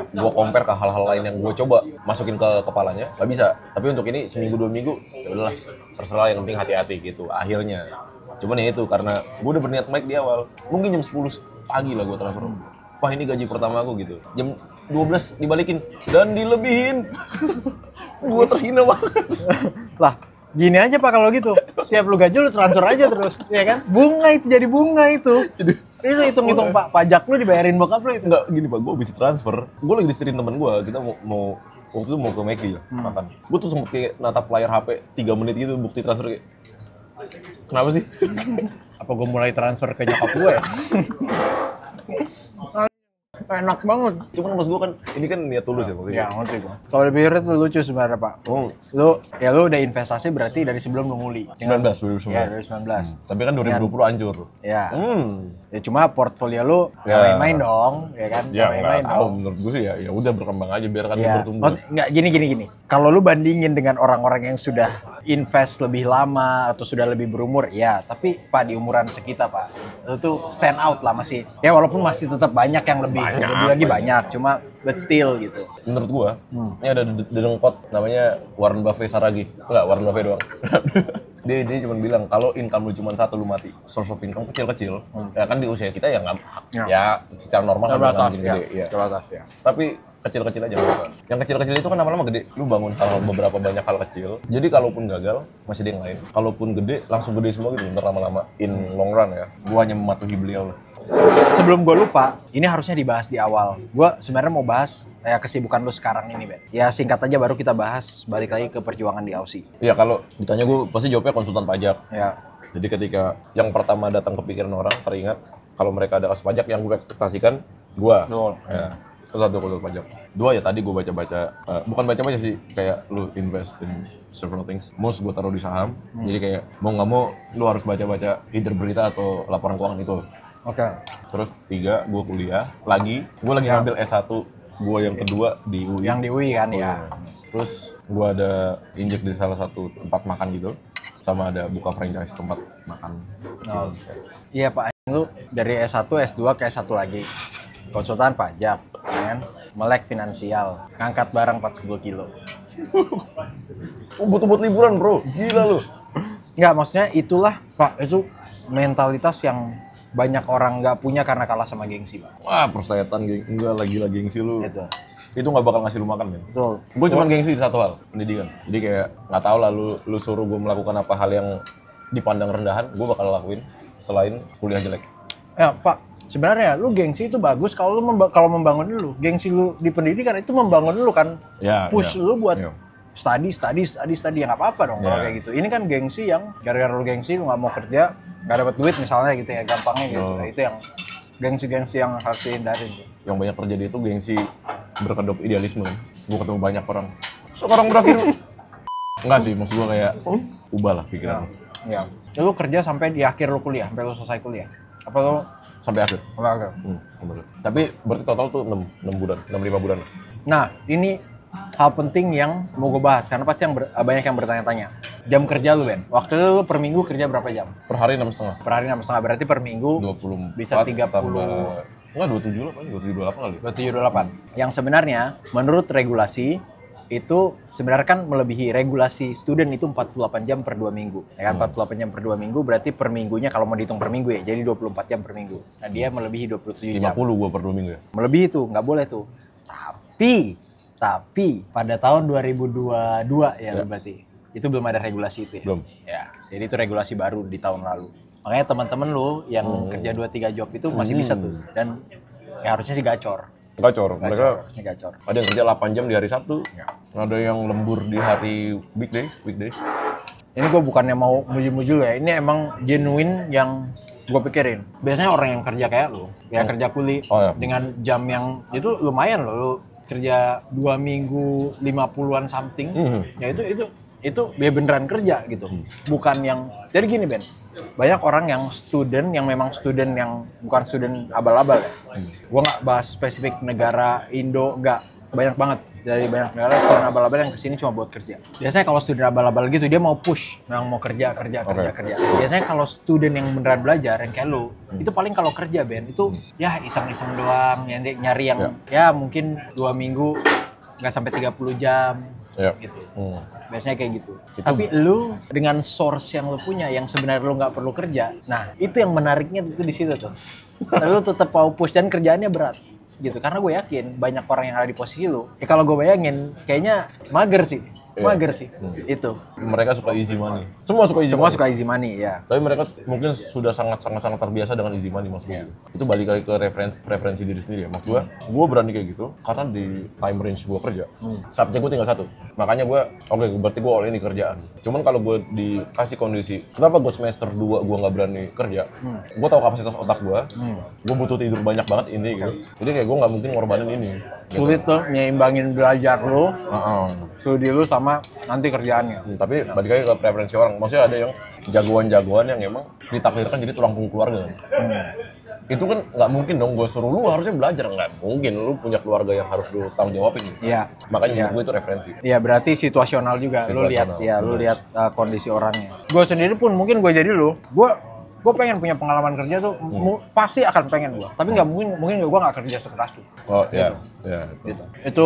Speaker 2: gue compare ke hal-hal lain yang gue coba masukin ke kepalanya, nggak bisa. Tapi untuk ini seminggu 2 minggu, ya udahlah terserah, yang penting hati-hati gitu. Akhirnya. Cuman ya itu karena gue udah berniat baik di awal. Mungkin jam 10 pagi lah gue transfer. Wah ini gaji pertama aku gitu. Jam 12 dibalikin dan dilebihin. Gue terhina banget.
Speaker 1: Lah, gini aja Pak kalau gitu. Setiap lu gaji lu transfer aja terus, ya kan? Bunga itu jadi bunga itu. Itu hitung-hitung Pak, pajak lu dibayarin bokap lu itu.
Speaker 2: Enggak, gini Pak, gue habis transfer. Gue lagi disetirin temen gue, kita mau waktu itu mau ke McD ya, makan. Gue tuh sempet kayak natap layar HP 3 menit gitu, bukti transfer kayak. Kenapa sih?
Speaker 1: Apa gue mulai transfer ke nyokap gue ya? Enak banget.
Speaker 2: Cuman mas gue kan, ini kan niat tulus ya maksudnya.
Speaker 1: Ya, ngerti gue. Kalau dipikir itu lucu sebenarnya Pak. Lu udah investasi berarti dari sebelum lu nguli.
Speaker 2: 2019.
Speaker 1: Ya, 2019.
Speaker 2: Tapi kan 2020 hancur.
Speaker 1: Ya. Ya cuma portfolio lu nggak main-main dong, ya kan?
Speaker 2: Ya
Speaker 1: main-main
Speaker 2: nggak tahu, menurut gue sih ya udah berkembang aja, biarkan dia bertumbuh.
Speaker 1: Nggak gini. Kalau lu bandingin dengan orang-orang yang sudah invest lebih lama atau sudah lebih berumur, ya. Tapi Pak di umuran sekitar Pak, itu tuh stand out lah masih. Ya walaupun masih tetap banyak yang lebih lagi banyak, cuma but still gitu.
Speaker 2: Menurut gua, ini ada dedengkot namanya Warren Buffett Saragi. Enggak, Warren Buffett doang. dia cuma bilang kalau income lu cuma satu lu mati. Source of income kecil-kecil. Ya kan di usia kita ya nggak ya secara normal kan nggak mungkin gede ya. Tapi kecil-kecil aja Bapak. Yang kecil-kecil itu kan lama-lama gede. Lu bangun beberapa banyak hal kecil. Jadi kalaupun gagal masih ada yang lain. Kalaupun gede langsung gede semua gitu ntar lama-lama in long run ya. Gua hanya mematuhi beliau lah.
Speaker 1: Sebelum gue lupa, ini harusnya dibahas di awal. Gue sebenarnya mau bahas kesibukan lu sekarang ini, Ben. Ya singkat aja baru kita bahas balik lagi ke perjuangan di Aussie.
Speaker 2: Iya kalau ditanya gue pasti jawabnya konsultan pajak.
Speaker 1: Ya.
Speaker 2: Jadi ketika yang pertama datang ke pikiran orang teringat kalau mereka ada kasus pajak yang gue ekspektasikan, gue. Ya. Itu satu konsultan pajak. Dua ya tadi gue baca-baca, bukan baca-baca sih, kayak lu invest in several things. Most gue taruh di saham. Jadi kayak mau nggak mau lu harus baca-baca either berita atau laporan keuangan itu.
Speaker 1: Oke.
Speaker 2: Terus 3, gue kuliah lagi. Gue lagi ngambil S1 gue yang kedua di UI.
Speaker 1: Yang di UI kan ya.
Speaker 2: Terus gue ada injek di salah satu tempat makan gitu. Sama ada buka franchise tempat makan kecil.
Speaker 1: Oh. Iya Pak, lu dari S1, S2 ke S1 lagi. Konsultan pajak, kan? Melek finansial, ngangkat barang 40 kilo.
Speaker 2: Oh, butuh buat liburan bro, gila lu.
Speaker 1: Enggak, maksudnya itulah Pak, itu mentalitas yang banyak orang nggak punya karena kalah sama gengsi Pak.
Speaker 2: Wah, persetan geng, enggak lagi gengsi lu. Itu nggak bakal ngasih lu makan men.
Speaker 1: Betul.
Speaker 2: Gue cuma gengsi di satu hal, pendidikan. Jadi kayak nggak tahu lah lu suruh gue melakukan apa hal yang dipandang rendahan, gue bakal lakuin selain kuliah jelek.
Speaker 1: Ya Pak, sebenarnya lu gengsi itu bagus kalau lu kalau membangun lu. Gengsi lu di pendidikan itu membangun lu kan.
Speaker 2: Ya,
Speaker 1: push
Speaker 2: ya.
Speaker 1: lu buat
Speaker 2: Ya.
Speaker 1: study ya nggak apa-apa dong kalau kayak gitu. Ini kan gengsi yang gara-gara lu gengsi lu nggak mau kerja, nggak dapat duit misalnya gitu ya, gampangnya gitu. Nah, itu yang gengsi-gengsi yang harus dihindarin.
Speaker 2: Yang banyak terjadi itu gengsi berkedok idealisme. Gue ketemu banyak orang. Sekarang berakhir. Enggak sih, maksud gue kayak ubah lah pikiran.
Speaker 1: Ya. Lu kerja sampai di akhir lu kuliah, sampai lu selesai kuliah. Apa lu
Speaker 2: Sampai akhir.
Speaker 1: sampai akhir?
Speaker 2: Bener. Tapi berarti total tuh 6 bulan, 5 bulan.
Speaker 1: Nah, ini hal penting yang mau gue bahas karena pasti banyak yang bertanya-tanya. Jam kerja lu Ben, waktu itu lu per minggu kerja berapa jam?
Speaker 2: Per hari 6,5.
Speaker 1: Per hari 6,5, berarti per minggu
Speaker 2: 24
Speaker 1: bisa 30.
Speaker 2: Enggak 27 lah, 27 28 kali.
Speaker 1: 27-28. Yang sebenarnya menurut regulasi itu sebenarnya kan melebihi regulasi student itu 48 jam per 2 minggu. Ya kan 48 jam per 2 minggu berarti per minggunya kalau mau dihitung per minggu ya, jadi 24 jam per minggu. Nah, dia melebihi 27 jam.
Speaker 2: 50 gua per 2 minggu ya.
Speaker 1: Melebihi itu, nggak boleh tuh. Tapi pada tahun 2022 ya berarti itu belum ada regulasi itu ya.
Speaker 2: Belum.
Speaker 1: Ya, jadi itu regulasi baru di tahun lalu. Makanya teman-teman lu yang kerja 2-3 job itu masih bisa tuh, dan ya harusnya sih gacor.
Speaker 2: Gacor. Mereka
Speaker 1: Harusnya gacor.
Speaker 2: ada yang kerja 8 jam di hari Sabtu. Ada yang lembur di hari weekdays.
Speaker 1: Ini gue bukannya mau muji-muji lu ya, ini emang genuine yang gue pikirin. Biasanya orang yang kerja kayak lu, ya kerja kuli dengan jam yang itu lumayan loh, lu kerja 2 minggu 50-an something, ya itu dia beneran kerja gitu. Bukan yang, jadi gini Ben, banyak orang yang memang student yang bukan student abal-abal ya. Gue nggak bahas spesifik negara Indo, nggak, banyak banget dari banyak negara student abal-abal yang kesini cuma buat kerja. Biasanya kalau student abal-abal gitu dia mau push, memang mau kerja. Biasanya kalau student yang beneran belajar yang kayak lu, itu paling kalau kerja Ben itu ya iseng-iseng doang, nyari yang ya mungkin 2 minggu nggak sampai 30 jam gitu. Biasanya kayak gitu. Tapi lu dengan source yang lu punya yang sebenarnya lu nggak perlu kerja, nah itu yang menariknya itu di situ tuh. Tapi lu tetap mau push dan kerjaannya berat gitu, karena gue yakin banyak orang yang ada di posisi lu ya, kalau gue bayangin kayaknya mager sih. Itu
Speaker 2: Mereka suka easy money. Semua suka easy
Speaker 1: money ya.
Speaker 2: Tapi mereka mungkin sudah sangat terbiasa dengan easy money maksudnya. Itu balik lagi ke preferensi diri sendiri ya. Maksud gue berani kayak gitu karena di time range gue kerja, subjek gue tinggal 1. Makanya gue, berarti gue all in di kerjaan. Cuman kalau gue dikasih kondisi, kenapa gue semester 2 gue nggak berani kerja? Gue tahu kapasitas otak gue butuh tidur banyak banget ini gitu. Jadi kayak gue nggak mungkin ngorbanin ini.
Speaker 1: Sulit tuh nyeimbangin belajar lu, studi lu sama nanti kerjaannya.
Speaker 2: Tapi balik lagi ke preferensi orang. Maksudnya ada yang jagoan-jagoan yang emang ditakdirkan jadi tulang punggung keluarga. Itu kan nggak mungkin dong gue suruh lu harusnya belajar, nggak mungkin. Lu punya keluarga yang harus lu tanggung jawabin.
Speaker 1: Iya.
Speaker 2: Makanya menurut gue itu referensi.
Speaker 1: Iya, berarti situasional juga. Lu lihat kondisi orangnya. Gue sendiri pun mungkin gue jadi lu, gue pengen punya pengalaman kerja tuh, pasti akan pengen gue. Tapi nggak mungkin gue nggak kerja sekeras tuh.
Speaker 2: Oh iya.
Speaker 1: Gitu. Itu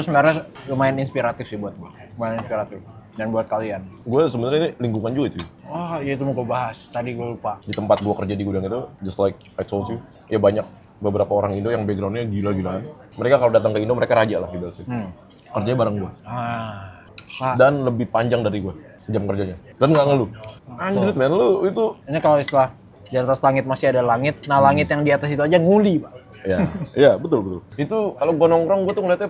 Speaker 1: sebenarnya lumayan inspiratif sih buat gue. Lumayan inspiratif. Dan buat kalian.
Speaker 2: Gue sebenarnya ini lingkungan juga cuy.
Speaker 1: Oh iya, itu mau gue bahas. Tadi gue lupa.
Speaker 2: Di tempat gue kerja di gudang itu, just like I told you, ya banyak beberapa orang Indo yang backgroundnya gila-gilaan. Mereka kalau datang ke Indo mereka raja lah gitu. Kerjanya bareng gue. Dan lebih panjang dari gue jam kerjanya. Dan nggak ngeluh. Anjir men, lu itu.
Speaker 1: Ini kalau istilah di atas langit masih ada langit, nah langit yang di atas itu aja nguli, Pak.
Speaker 2: Iya, betul. Itu kalau gue nongkrong gue tuh ngeliatnya,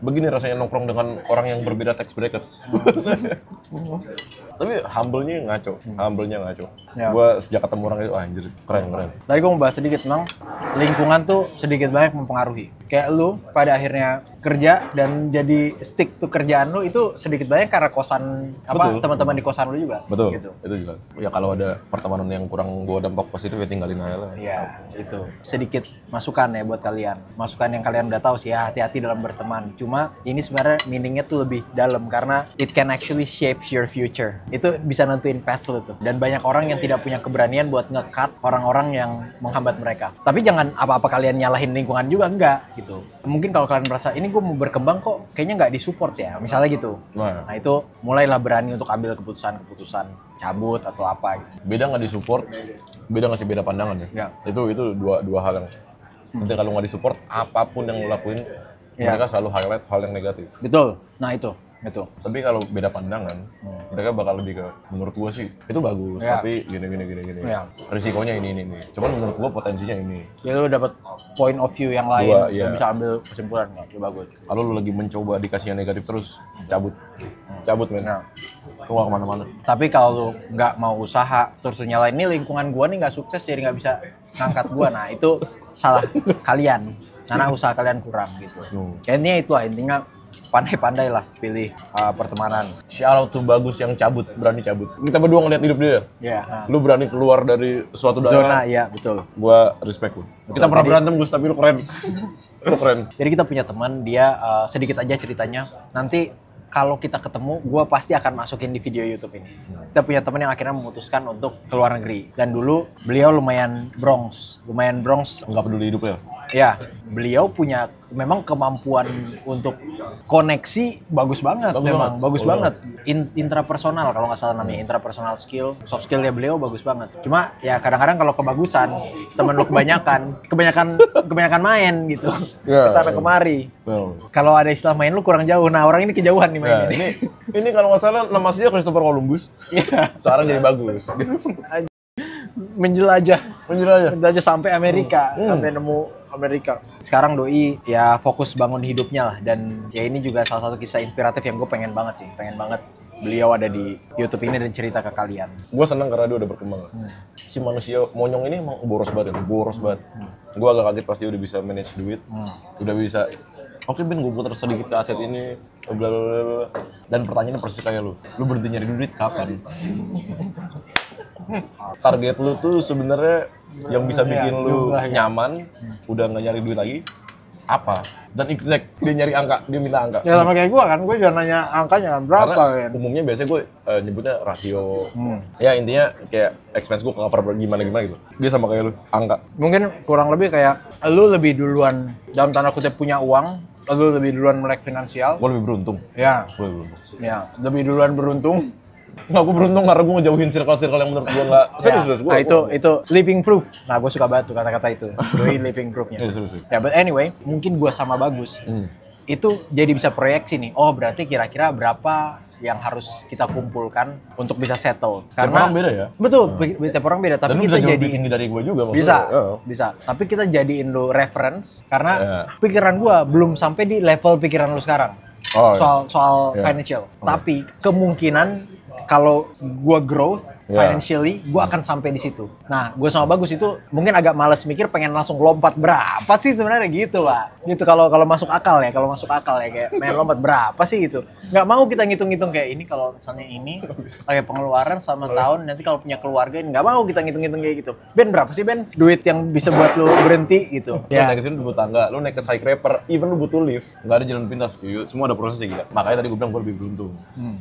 Speaker 2: begini rasanya nongkrong dengan orang yang berbeda tax bracket. Tapi humble-nya ngaco. Ya. Gue sejak ketemu orang itu, anjir, keren.
Speaker 1: Tadi gue mau bahas sedikit tentang lingkungan tuh sedikit banyak mempengaruhi. Kayak lu pada akhirnya kerja dan jadi stick to kerjaan lu itu sedikit banyak karena kosan apa teman-teman di kosan lu juga.
Speaker 2: Betul.
Speaker 1: Gitu.
Speaker 2: Itu jelas. Ya kalau ada pertemanan yang kurang bawa dampak positif ya tinggalin aja lah.
Speaker 1: Iya, itu. Sedikit masukan ya buat kalian. Masukan yang kalian udah tahu sih ya, hati-hati dalam berteman. Cuma ini sebenarnya meaningnya tuh lebih dalam karena it can actually shapes your future. Itu bisa nentuin path lu tuh. Dan banyak orang yang tidak punya keberanian buat nge-cut orang-orang yang menghambat mereka. Tapi jangan apa-apa kalian nyalahin lingkungan juga, enggak gitu. Mungkin kalau kalian merasa ini gue mau berkembang kok kayaknya nggak disupport ya, misalnya gitu. Nah itu mulailah berani untuk ambil keputusan cabut atau apa gitu.
Speaker 2: Beda nggak disupport, beda nggak sih beda pandangan ya. Itu dua hal yang nanti kalau nggak disupport apapun yang lo lakuin mereka selalu highlight hal yang negatif.
Speaker 1: Betul. Nah itu.
Speaker 2: Tapi kalau beda pandangan, mereka bakal lebih ke menurut gua sih itu bagus, tapi gini. Risikonya ini. Cuman menurut gua potensinya ini. Ya
Speaker 1: lu dapat point of view yang lain, lu bisa ambil kesimpulan itu bagus.
Speaker 2: Kalau lu lagi mencoba dikasih yang negatif terus cabut men. Itu nggak kemana-mana.
Speaker 1: Tapi kalau lu nggak mau usaha terus lu nyalain ini lingkungan gua nih nggak sukses jadi nggak bisa ngangkat gua, nah itu salah kalian karena usaha kalian kurang gitu. Intinya pandai-pandai lah pilih pertemanan.
Speaker 2: Shout out to Bagus yang berani cabut. Kita berdua ngeliat hidup dia.
Speaker 1: Iya.
Speaker 2: Lu berani keluar dari suatu daerah.
Speaker 1: Zona, iya betul.
Speaker 2: Gua respect lu. Kita pernah berantem Gus, tapi lu keren. Lu keren.
Speaker 1: Jadi kita punya teman, dia sedikit aja ceritanya. Nanti kalau kita ketemu, gue pasti akan masukin di video YouTube ini. Kita punya teman yang akhirnya memutuskan untuk keluar negeri. Dan dulu beliau lumayan bronx.
Speaker 2: Nggak peduli hidupnya.
Speaker 1: Ya, beliau punya memang kemampuan untuk koneksi bagus banget. Bagus banget. Intrapersonal kalau nggak salah namanya, intrapersonal skill, soft skill ya beliau bagus banget. Cuma ya kadang-kadang kalau kebagusan, temen lu kebanyakan main gitu, kesana kemari. Kalau ada istilah main lu kurang jauh, nah orang ini kejauhan nih mainnya.
Speaker 2: Ini kalau nggak salah nama aslinya Christopher Columbus. Sekarang jadi bagus.
Speaker 1: Menjelajah sampai Amerika, sampai nemu Amerika. Sekarang Doi ya fokus bangun hidupnya lah, dan ya ini juga salah satu kisah inspiratif yang gue pengen banget beliau ada di YouTube ini dan cerita ke kalian.
Speaker 2: Gue seneng karena dia udah berkembang. Si manusia monyong ini emang boros banget. Gue agak kaget pas dia udah bisa manage duit, udah bisa. Oke Ben, gue putar sedikit ke aset ini, bla bla bla. Dan pertanyaannya persis kayak lu berhenti nyari duit kapan? Target lu tuh sebenarnya yang bisa bikin lu nyaman, udah nggak nyari duit lagi, apa? Dan exact, dia minta angka.
Speaker 1: Ya sama kayak gue kan, gue juga nanya angkanya kan, berapa
Speaker 2: kan? Umumnya biasanya gue nyebutnya rasio. Ya intinya kayak expense gue ke cover gimana gitu. Dia sama kayak lu, angka.
Speaker 1: Mungkin kurang lebih kayak lu lebih duluan dalam tanda kutip punya uang, lu lebih duluan melek finansial.
Speaker 2: Gue lebih beruntung.
Speaker 1: Ya. Ya, lebih duluan beruntung.
Speaker 2: Nggak, gue beruntung karena gue ngejauhin circle-circle yang menurut gue nggak serius.
Speaker 1: Nah itu living proof. Nah gue suka banget tuh kata-kata itu. Doi living proofnya. Ya, but anyway, mungkin gue sama Bagus itu jadi bisa proyeksi nih. Oh berarti kira-kira berapa yang harus kita kumpulkan untuk bisa settle. Karena
Speaker 2: orang beda ya.
Speaker 1: Betul, tiap orang beda. Tapi kita
Speaker 2: jadiin dari gue juga maksudnya.
Speaker 1: Bisa. Tapi kita jadiin lu reference karena pikiran gue belum sampai di level pikiran lu sekarang. Soal financial. Tapi kemungkinan kalau gue growth financially, gue akan sampai di situ. Nah, gue sama Bagus itu mungkin agak males mikir pengen langsung lompat berapa sih sebenarnya gitu, Pak. Gitu kalau masuk akal ya, kayak pengen lompat berapa sih gitu. Nggak mau kita ngitung-ngitung kayak ini kalau misalnya ini kayak pengeluaran sama tahun, nanti kalau punya keluarga ini nggak mau kita ngitung-ngitung kayak gitu. Ben berapa sih Ben duit yang bisa buat lu berhenti gitu?
Speaker 2: Lu naik ke sini butuh tangga, lu naik ke skyscraper, even lu butuh lift, nggak ada jalan pintas, semua ada prosesnya gila. Makanya tadi gue bilang gue lebih beruntung.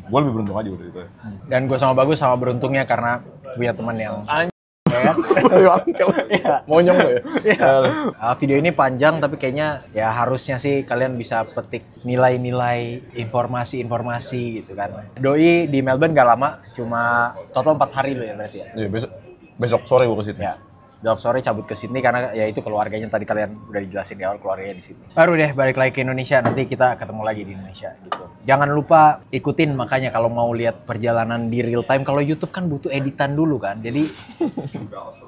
Speaker 2: Gue lebih beruntung aja waktu itu.
Speaker 1: Dan gue sama Bagus sama beruntungnya karena punya teman yang
Speaker 2: monyong lo ya.
Speaker 1: Video ini panjang tapi kayaknya ya harusnya sih kalian bisa petik nilai-nilai informasi gitu kan. Doi di Melbourne gak lama, cuma total 4 hari lo ya berarti ya.
Speaker 2: Iya, besok sore gue ke Sydney.
Speaker 1: Ya. Besok sore cabut ke Sydney karena ya itu keluarganya tadi kalian udah dijelasin di awal, keluarganya di Sydney. Baru deh balik lagi ke Indonesia, nanti kita ketemu lagi di Indonesia gitu. Jangan lupa ikutin makanya kalau mau lihat perjalanan di real time. Kalau YouTube kan butuh editan dulu kan, jadi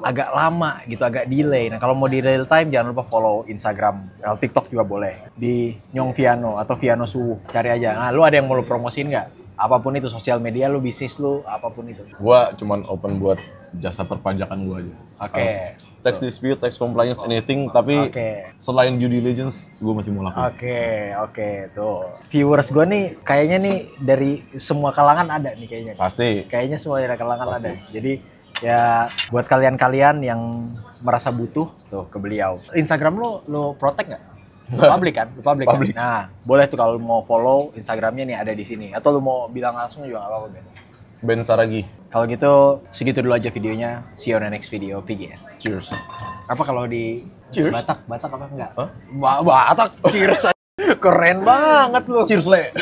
Speaker 1: agak lama gitu, agak delay. Nah kalau mau di real time jangan lupa follow Instagram, TikTok juga boleh di Nyong Viano atau Viano Suwu, cari aja. Nah lu ada yang mau lu promosiin nggak? Apapun itu, sosial media lu, bisnis lu, apapun itu.
Speaker 2: Gua cuman open buat jasa perpajakan gua aja.
Speaker 1: Oke.
Speaker 2: tax dispute, tax compliance, anything. Tapi selain due diligence, gue masih mau lakukan.
Speaker 1: Oke, tuh. Viewers gue nih, kayaknya nih dari semua kalangan ada nih kayaknya.
Speaker 2: Pasti.
Speaker 1: Kayaknya semua dari kalangan ada. Jadi ya buat kalian-kalian yang merasa butuh, tuh ke beliau. Instagram lo protect nggak? Public kan? Public. Kan? Nah, boleh tuh kalau mau follow Instagramnya nih ada di sini. Atau lu mau bilang langsung juga nggak apa-apa, Ben.
Speaker 2: Ben Saragi.
Speaker 1: Kalau gitu, segitu dulu aja videonya. See you on the next video. PG ya.
Speaker 2: Cheers.
Speaker 1: Apa kalau di
Speaker 2: Cheers?
Speaker 1: Batak apa enggak?
Speaker 2: Hah?
Speaker 1: Batak, cheers. Keren banget lu.
Speaker 2: Cheers, Le.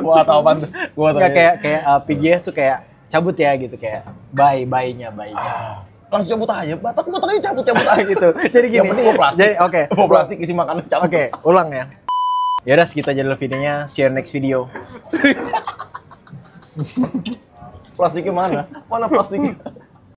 Speaker 2: Gua tahu apaan tuh.
Speaker 1: Enggak kayak PG tuh kayak cabut ya gitu, kayak bye-nya.
Speaker 2: Langsung cabut aja. Bataknya cabut aja
Speaker 1: Gitu. Jadi gini.
Speaker 2: Yang penting bawa plastik.
Speaker 1: Jadi, oke.
Speaker 2: Bawa plastik isi makanan cabut.
Speaker 1: Oke, ulang ya. Ya udah segitu aja dulu videonya. See you on next video.
Speaker 2: Plastiknya mana? Mana plastiknya?